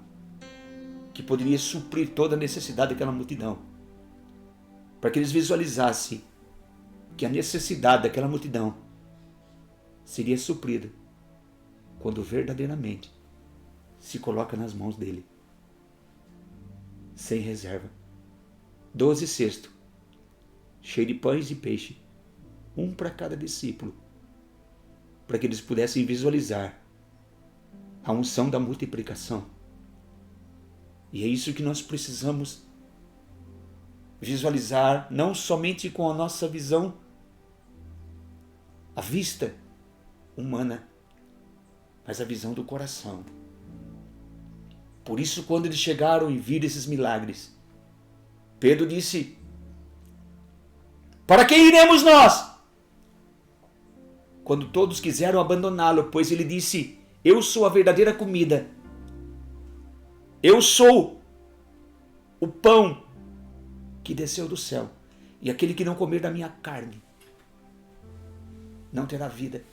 [SPEAKER 4] que poderia suprir toda a necessidade daquela multidão, para que eles visualizassem que a necessidade daquela multidão seria suprida quando verdadeiramente se coloca nas mãos dele, sem reserva. 12 cestos, cheio de pães e peixe, um para cada discípulo, para que eles pudessem visualizar a unção da multiplicação. E é isso que nós precisamos visualizar, não somente com a nossa visão, a vista humana, mas a visão do coração. Por isso, quando eles chegaram e viram esses milagres, Pedro disse: para quem iremos nós? Quando todos quiseram abandoná-lo, pois ele disse: eu sou a verdadeira comida. Eu sou o pão que desceu do céu. E aquele que não comer da minha carne não terá vida.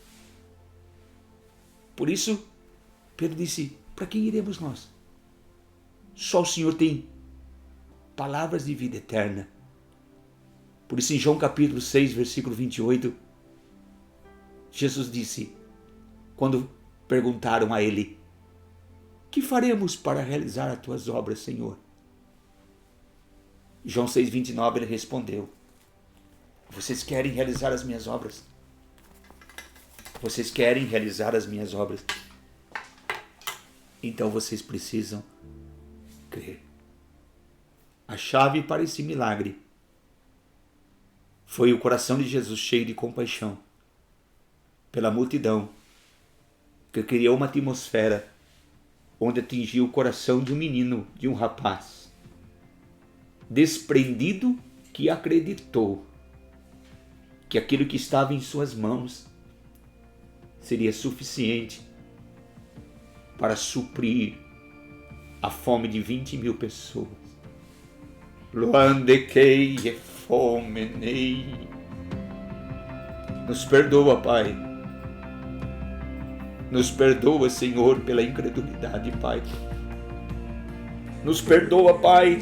[SPEAKER 4] Por isso, Pedro disse: para quem iremos nós? Só o Senhor tem palavras de vida eterna. Por isso, em João capítulo 6, versículo 28, Jesus disse, quando perguntaram a ele: que faremos para realizar as tuas obras, Senhor? João 6, 29, ele respondeu: vocês querem realizar as minhas obras? Vocês querem realizar as minhas obras? Então vocês precisam crer. A chave para esse milagre foi o coração de Jesus cheio de compaixão pela multidão, que criou uma atmosfera onde atingiu o coração de um menino, de um rapaz desprendido, que acreditou que aquilo que estava em suas mãos seria suficiente para suprir a fome de 20.000 pessoas. Nos perdoa, Pai. Nos perdoa, Senhor, pela incredulidade, Pai. Nos perdoa, Pai,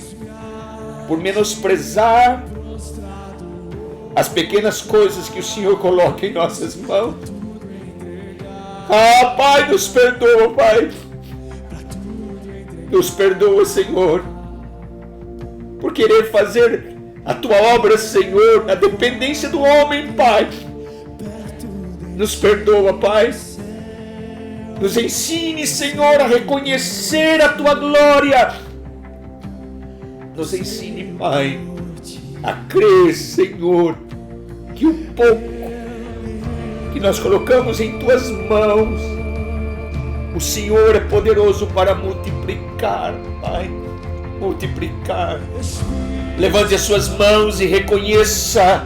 [SPEAKER 4] por menosprezar as pequenas coisas que o Senhor coloca em nossas mãos. Ah, Pai, nos perdoa, Pai. Nos perdoa, Senhor, por querer fazer a Tua obra, Senhor, na dependência do homem, Pai. Nos perdoa, Pai. Nos ensine, Senhor, a reconhecer a Tua glória. Nos ensine, Pai, a crer, Senhor, que o pouco que nós colocamos em Tuas mãos, o Senhor é poderoso para multiplicar, Pai. Multiplicar. Levante as suas mãos e reconheça,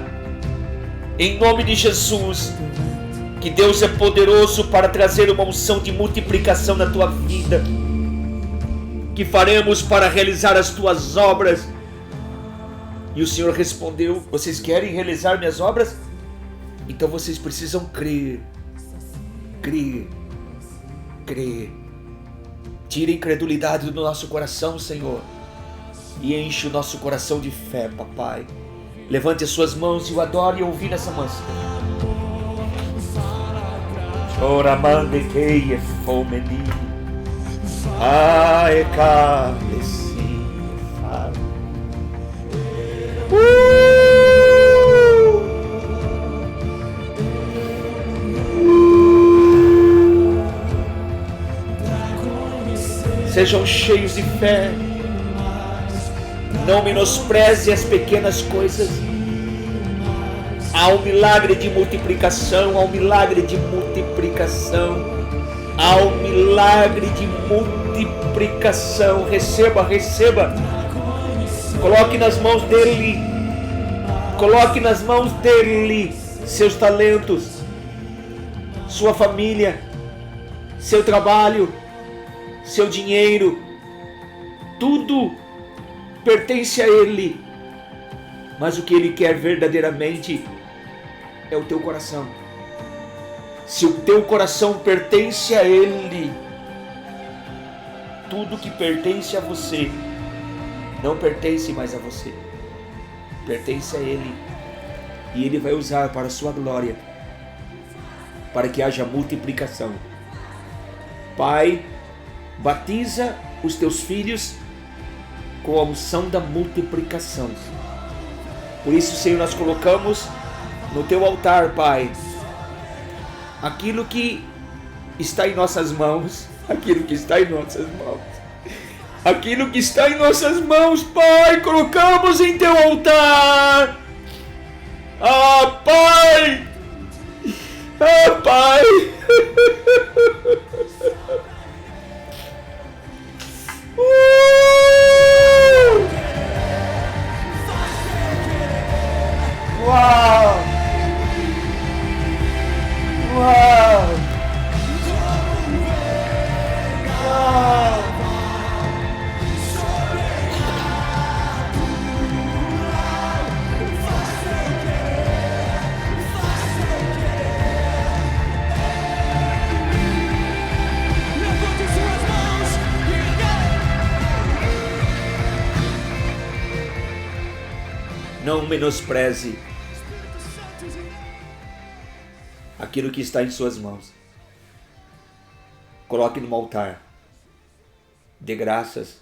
[SPEAKER 4] em nome de Jesus, que Deus é poderoso para trazer uma unção de multiplicação na tua vida. Que faremos para realizar as tuas obras? E o Senhor respondeu: vocês querem realizar minhas obras? Então vocês precisam crer. Crer. Crer. Tira a incredulidade do nosso coração, Senhor, e enche o nosso coração de fé, Papai. Levante as suas mãos e o adore e ouvi nessa música. Ora mande que é fome de ai caleci fala. Sejam cheios de fé. Não menospreze as pequenas coisas. Há um milagre de multiplicação, há um milagre de multiplicação, há um milagre de multiplicação. Receba, receba. Coloque nas mãos dele, coloque nas mãos dele seus talentos, sua família, seu trabalho, seu dinheiro, tudo pertence a ele, mas o que ele quer verdadeiramente é o teu coração. Se o teu coração pertence a ele, tudo que pertence a você não pertence mais a você, pertence a ele, e ele vai usar para a sua glória, para que haja multiplicação. Pai, batiza os teus filhos com a unção da multiplicação. Por isso, Senhor, nós colocamos no teu altar, Pai, aquilo que está em nossas mãos, aquilo que está em nossas mãos, aquilo que está em nossas mãos, Pai, colocamos em teu altar. Ah, Pai! Ah, Pai! Uau! Uau! Uau! Não menospreze aquilo que está em suas mãos. Coloque no altar. Dê graças.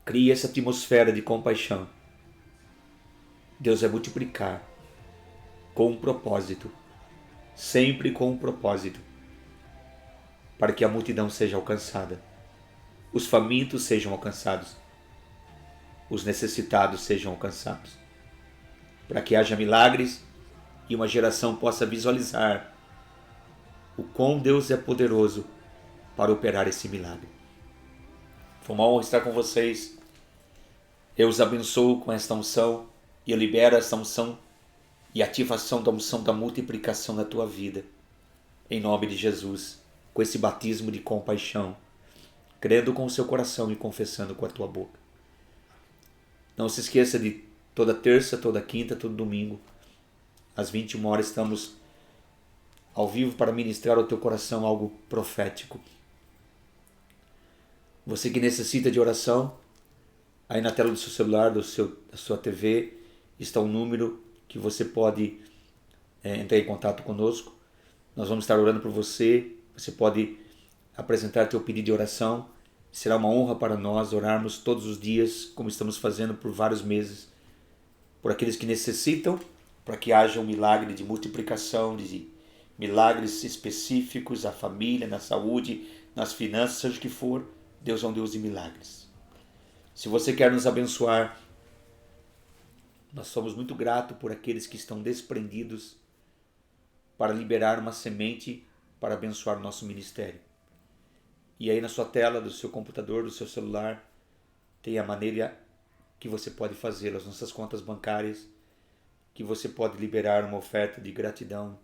[SPEAKER 4] Crie essa atmosfera de compaixão. Deus vai multiplicar com um propósito. Sempre com um propósito. Para que a multidão seja alcançada. Os famintos sejam alcançados. Os necessitados sejam alcançados, para que haja milagres e uma geração possa visualizar o quão Deus é poderoso para operar esse milagre. Foi uma honra estar com vocês. Eu os abençoo com esta unção e eu libero esta unção e ativação da unção da multiplicação na tua vida, em nome de Jesus, com esse batismo de compaixão, crendo com o seu coração e confessando com a tua boca. Não se esqueça de toda terça, toda quinta, todo domingo, às 21 horas, estamos ao vivo para ministrar ao teu coração algo profético. Você que necessita de oração, aí na tela do seu celular, da sua TV, está um número que você pode entrar em contato conosco. Nós vamos estar orando por você. Você pode apresentar teu pedido de oração. Será uma honra para nós orarmos todos os dias, como estamos fazendo por vários meses, por aqueles que necessitam, para que haja um milagre de multiplicação, de milagres específicos à família, na saúde, nas finanças, seja o que for. Deus é um Deus de milagres. Se você quer nos abençoar, nós somos muito gratos por aqueles que estão desprendidos para liberar uma semente para abençoar o nosso ministério. E aí na sua tela, do seu computador, do seu celular, tem a maneira que você pode fazer, as nossas contas bancárias, que você pode liberar uma oferta de gratidão.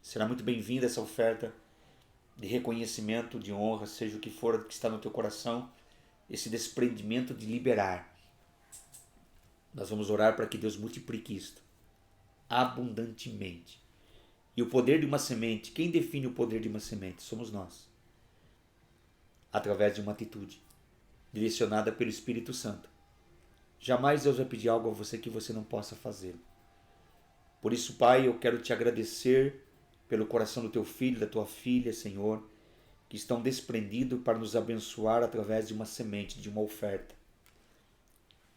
[SPEAKER 4] Será muito bem-vinda essa oferta de reconhecimento, de honra, seja o que for que está no teu coração, esse desprendimento de liberar. Nós vamos orar para que Deus multiplique isto abundantemente. E o poder de uma semente, quem define o poder de uma semente? Somos nós. Através de uma atitude direcionada pelo Espírito Santo. Jamais Deus vai pedir algo a você que você não possa fazer. Por isso, Pai, eu quero te agradecer pelo coração do teu filho, da tua filha, Senhor, que estão desprendidos para nos abençoar através de uma semente, de uma oferta.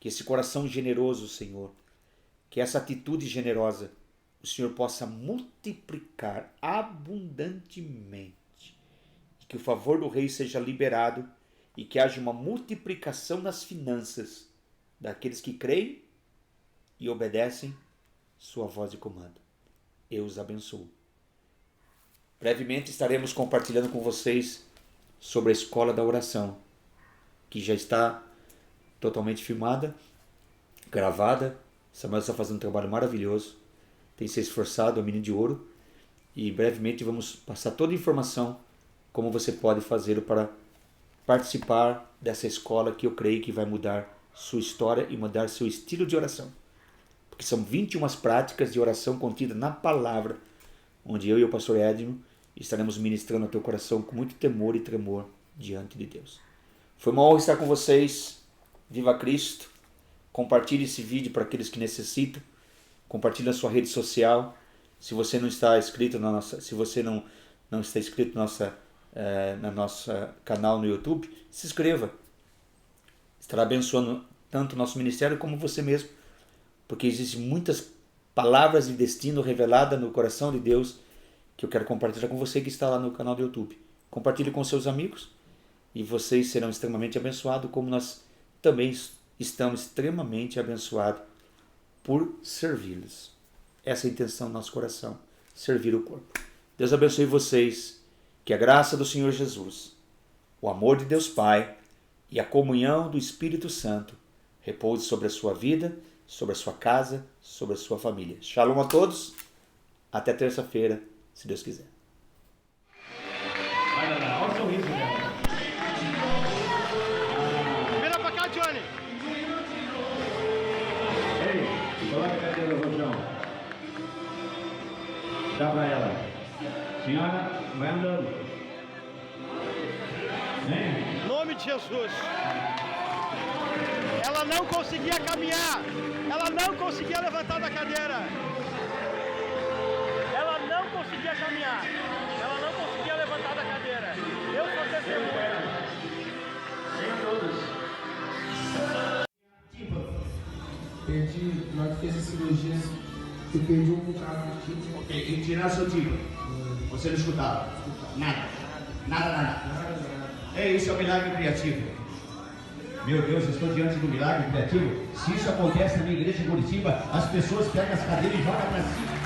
[SPEAKER 4] Que esse coração generoso, Senhor, que essa atitude generosa, o Senhor possa multiplicar abundantemente. Que o favor do rei seja liberado e que haja uma multiplicação nas finanças daqueles que creem e obedecem sua voz de comando. Eu os abençoo. Brevemente estaremos compartilhando com vocês sobre a Escola da Oração, que já está totalmente filmada, gravada. Samuel está fazendo um trabalho maravilhoso, tem se esforçado, é um menino de ouro, e brevemente vamos passar toda a informação como você pode fazer para participar dessa escola que eu creio que vai mudar sua história e mudar seu estilo de oração. Porque são 21 práticas de oração contidas na palavra, onde eu e o pastor Edno estaremos ministrando ao teu coração com muito temor e tremor diante de Deus. Foi uma honra estar com vocês. Viva Cristo. Compartilhe esse vídeo para aqueles que necessitam. Compartilhe na sua rede social. Se você não está inscrito na nossa, se você não está inscrito na nossa canal no YouTube, se inscreva. Estará abençoando tanto o nosso ministério como você mesmo, porque existem muitas palavras de destino reveladas no coração de Deus que eu quero compartilhar com você que está lá no canal do YouTube. Compartilhe com seus amigos e vocês serão extremamente abençoados, como nós também estamos extremamente abençoados por servi-los. Essa é a intenção do nosso coração, servir o corpo. Deus abençoe vocês, que a graça do Senhor Jesus, o amor de Deus Pai e a comunhão do Espírito Santo repouse sobre a sua vida, sobre a sua casa, sobre a sua família. Shalom a todos, até terça-feira, se Deus quiser.
[SPEAKER 1] Olha lá, olha o sorriso dela.
[SPEAKER 2] Vira pra cá, Johnny.
[SPEAKER 1] Ei, coloca a cadeira no rojão. Dá pra ela. Senhora, vai andando. Vem.
[SPEAKER 2] Em nome de Jesus. Ela não conseguia caminhar. Ela não conseguia levantar da cadeira. Ela não conseguia caminhar. Ela não conseguia levantar da cadeira. Eu sou testemunha.
[SPEAKER 3] Perdi, na hora que fez a cirurgia, eu perdi um bocado de tímpano.
[SPEAKER 1] Ok, e tirar seu tímpano. Você não escutava? Nada. Nada. Isso é um milagre criativo. Meu Deus, eu estou diante do milagre criativo. Se isso acontece na minha igreja em Curitiba, as pessoas pegam as cadeiras e jogam para cima.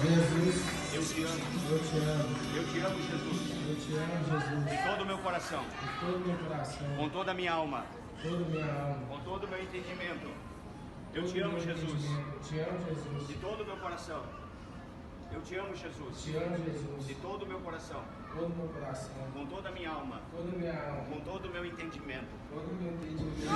[SPEAKER 3] Jesus,
[SPEAKER 1] Eu te amo.
[SPEAKER 3] eu te amo.
[SPEAKER 1] Eu te amo, Jesus.
[SPEAKER 3] Eu te amo, Jesus.
[SPEAKER 1] De todo o meu coração.
[SPEAKER 3] De todo o meu coração,
[SPEAKER 1] Com toda a minha alma.
[SPEAKER 3] toda a minha alma.
[SPEAKER 1] Com todo o meu entendimento. Eu
[SPEAKER 3] todo
[SPEAKER 1] te
[SPEAKER 3] o
[SPEAKER 1] amo,
[SPEAKER 3] meu
[SPEAKER 1] Jesus.
[SPEAKER 3] entendimento. Eu te amo, Jesus.
[SPEAKER 1] De todo o meu coração. Eu te amo, Jesus.
[SPEAKER 3] Te amo, Jesus.
[SPEAKER 1] De todo o meu coração.
[SPEAKER 3] Todo o meu coração,
[SPEAKER 1] Com toda a minha alma.
[SPEAKER 3] toda a minha alma.
[SPEAKER 1] Com todo o meu entendimento.
[SPEAKER 3] Todo o meu entendimento.